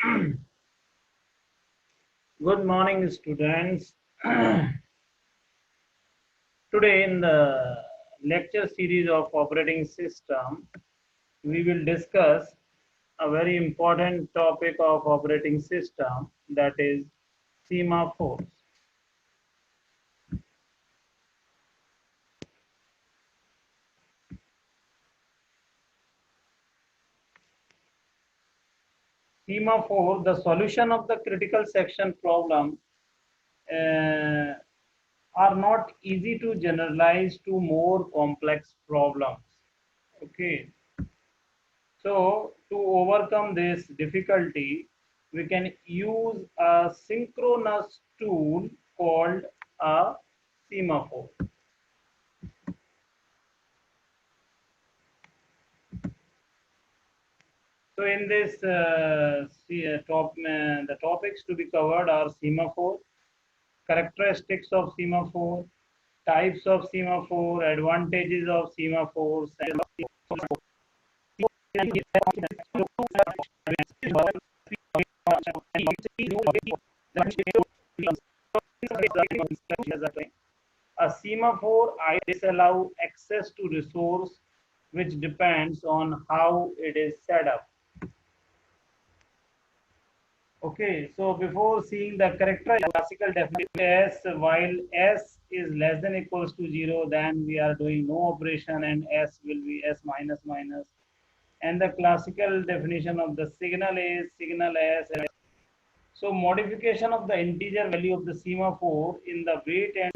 Good morning, students. Today, in the lecture series of operating system, we will discuss a very important topic of operating system, that is semaphores. Semaphore, the solution of the critical section problem uh, are not easy to generalize to more complex problems. Okay. So to overcome this difficulty, we can use a synchronous tool called a semaphore. So in this the topics to be covered are semaphore, characteristics of semaphore, types of semaphore, advantages of semaphores, and a semaphore I disallow access to resource which depends on how it is set up. Okay, so before seeing the characterized classical definition S, while S is less than equals to 0, then we are doing no operation and S will be S minus minus. And the classical definition of the signal is signal S. So modification of the integer value of the semaphore in the weight and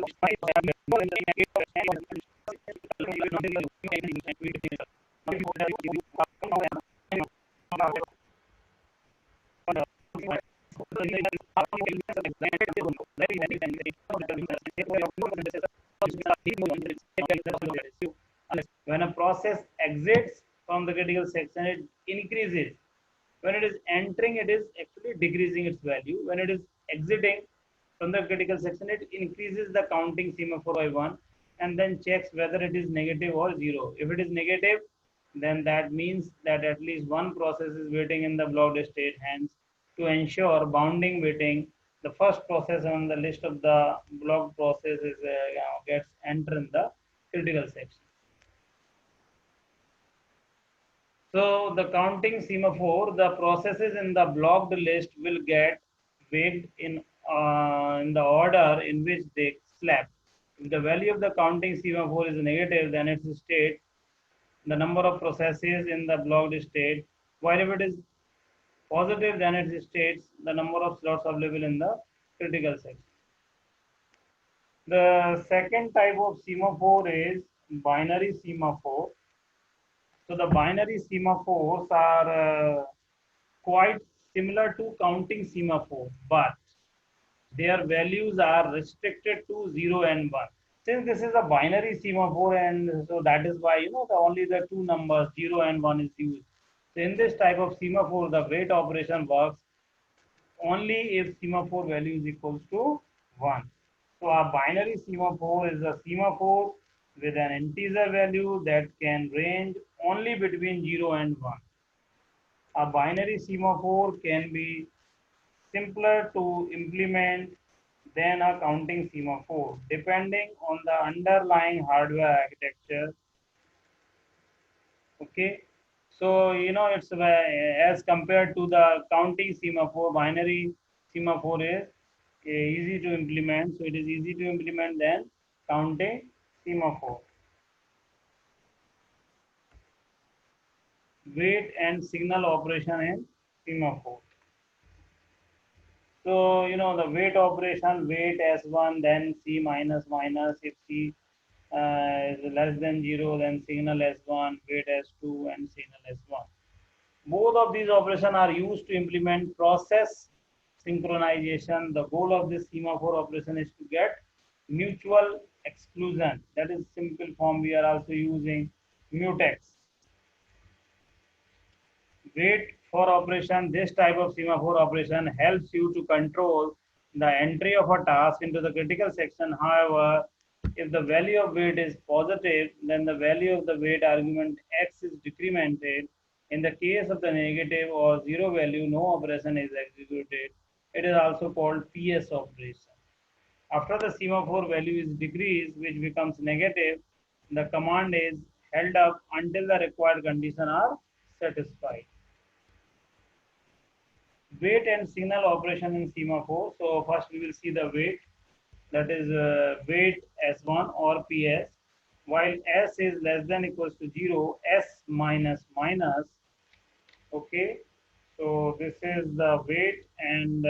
when a process exits from the critical section, it increases. When it is entering, it is actually decreasing its value. When it is exiting from the critical section, it increases the counting semaphore by 1 and then checks whether it is negative or 0. If it is negative, then that means that at least one process is waiting in the blocked state. Hence, to ensure bounding waiting, the first process on the list of the blocked processes gets enter in the critical section. So the counting semaphore, the processes in the blocked list will get weighted in the order in which they slept. If the value of the counting semaphore is negative, then its state, the number of processes in the blocked state, while if it is positive, then it states the number of slots available in the critical section. The second type of semaphore is binary semaphore. So the binary semaphores are quite similar to counting semaphore, but their values are restricted to 0 and 1. Since this is a binary semaphore, and so that is why only the two numbers 0 and 1 is used. So in this type of semaphore, the wait operation works only if semaphore value is equals to 1. So a binary semaphore is a semaphore with an integer value that can range only between 0 and 1. A binary semaphore can be simpler to implement than a counting semaphore, depending on the underlying hardware architecture. Okay, so it's as compared to the counting semaphore, binary semaphore is easy to implement. So it is easy to implement than counting semaphore. Wait and signal operation in semaphore. So, the wait operation, wait S1, then C minus minus. If C is less than 0, then signal S1, wait S2, and signal S1. Both of these operations are used to implement process synchronization. The goal of this semaphore operation is to get mutual exclusion. That is simple form. We are also using mutex. Wait for operation. This type of semaphore operation helps you to control the entry of a task into the critical section. However, if the value of wait is positive, then the value of the wait argument x is decremented In the case of the negative or zero value, no operation is executed. It is also called PS operation. After the semaphore value is decreased, which becomes negative, the command is held up until the required condition are satisfied. Wait and signal operation in semaphore. So first we will see the wait, that is wait S1 or PS. While S is less than equals to 0, S minus minus. Okay, so this is the wait and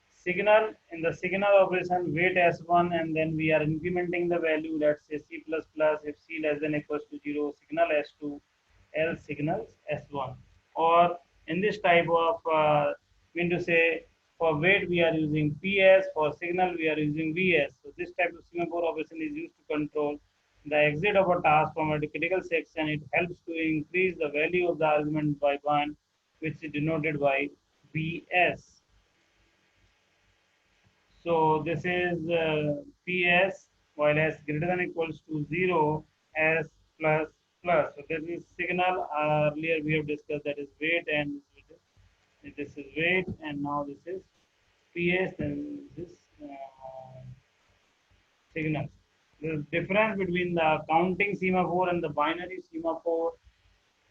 signal. In the signal operation, wait S1 and then we are incrementing the value, let's say C++, if C less than equals to 0, signal S2, else signals S1. Or in this type of, mean to say, for wait we are using PS, for signal we are using VS. So this type of semaphore operation is used to control the exit of a task from a critical section. It helps to increase the value of the argument by 1, which is denoted by VS. So this is PS, while S greater than equals to 0, S plus plus. So this is signal. Earlier we have discussed that is wait, and this is wait, and now this is PS, and this is signal. The difference between the counting semaphore and the binary semaphore.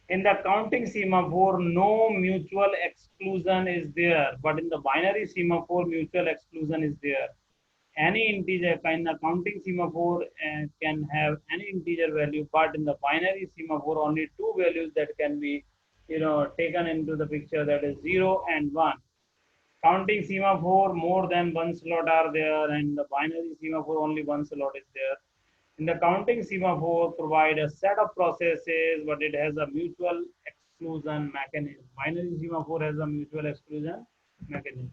In the counting semaphore, no mutual exclusion is there, but in the binary semaphore, mutual exclusion is there. Any integer in the counting semaphore can have any integer value, but in the binary semaphore, only two values that can be, taken into the picture, that is 0 and 1. Counting semaphore, more than one slot are there, and the binary semaphore, only one slot is there. In the counting semaphore, provide a set of processes, but it has a mutual exclusion mechanism. Binary semaphore has a mutual exclusion mechanism.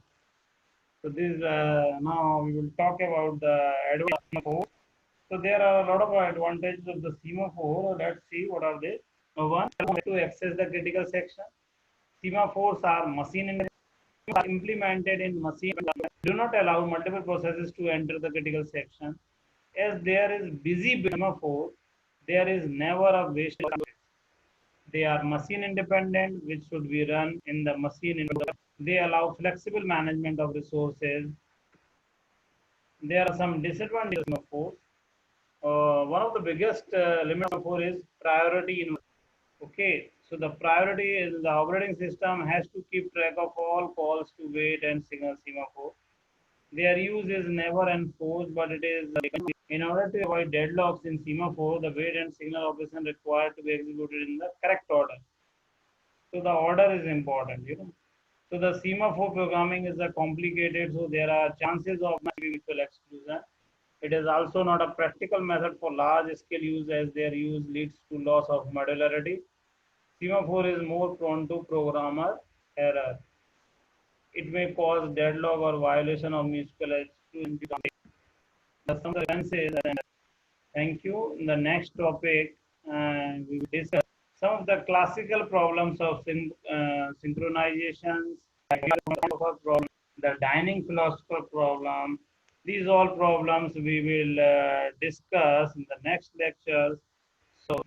So this now we will talk about the advantages. So there are a lot of advantages of the semaphore. Let's see what are they. One, to access the critical section. Semaphores are implemented in machine, do not allow multiple processes to enter the critical section. As there is busy semaphore, there is never a waste. They are machine independent, which should be run in the machine. They allow flexible management of resources. There are some disadvantages of semaphore. One of the biggest limits of semaphore is priority in. Okay, so the priority is the operating system has to keep track of all calls to wait and signal semaphore. Their use is never enforced, but it is in order to avoid deadlocks in semaphore, the wait and signal operation required to be executed in the correct order. So the order is important. So the semaphore programming is a complicated, so there are chances of mutual exclusion. It is also not a practical method for large scale use, as their use leads to loss of modularity. Semaphore is more prone to programmer error. It may cause deadlock or violation of mutual exclusion. Some consequences. Thank you. In the next topic, we will discuss some of the classical problems of synchronizations, the dining philosopher problem. These all problems we will discuss in the next lectures. So